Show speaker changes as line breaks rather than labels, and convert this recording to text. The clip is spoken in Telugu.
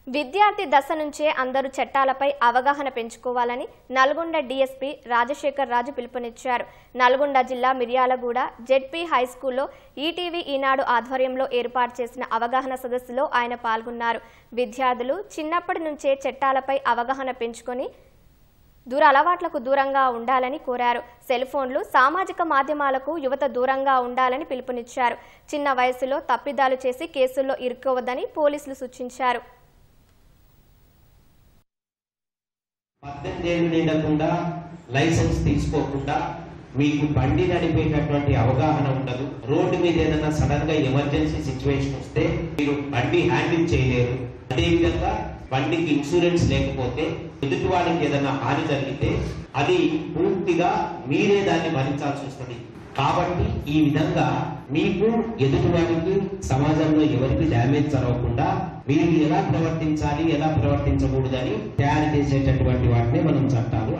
విద్యార్థి దశ నుంచే అందరూ చట్టాలపై అవగాహన పెంచుకోవాలని నల్గొండ డీఎస్పీ రాజశేఖర్ రాజు పిలుపునిచ్చారు. నల్గొండ జిల్లా మిర్యాలగూడ జెడ్పీ హైస్కూల్లో ఈటీవీ ఈనాడు ఆధ్వర్యంలో ఏర్పాటు చేసిన అవగాహన సదస్సులో ఆయన పాల్గొన్నారు. విద్యార్థులు చిన్నప్పటి నుంచే చట్టాలపై అవగాహన పెంచుకొని దురలవాట్లకు దూరంగా ఉండాలని కోరారు. సెల్ ఫోన్లు, సామాజిక మాధ్యమాలకు యువత దూరంగా ఉండాలని పిలుపునిచ్చారు. చిన్న వయసులో తప్పిదాలు చేసి కేసుల్లో ఇరుక్కోవద్దని పోలీసులు సూచించారు.
18 ఏళ్ళు నిండకుండా లైసెన్స్ తీసుకోకుండా మీకు బండి నడిపేటటువంటి అవగాహన ఉండదు. రోడ్డు మీద ఏదైనా సడన్ గా ఎమర్జెన్సీ సిచ్యువేషన్ వస్తే మీరు బండి హ్యాండిల్ చేయలేరు. అదేవిధంగా బండికి ఇన్సూరెన్స్ లేకపోతే ఎదుటి వాడికి ఏదైనా హాని జరిగితే అది పూర్తిగా మీరే దాన్ని భరించాల్సి వస్తుంది. కాబట్టి ఈ విధంగా మీకు ఎదుటి వారికి సమాజంలో ఎవరికి డ్యామేజ్ జరగకుండా మీరు ఎలా ప్రవర్తించాలి, ఎలా ప్రవర్తించకూడదని తయారు చేసేటటువంటి వాటిని మనం చట్టాలు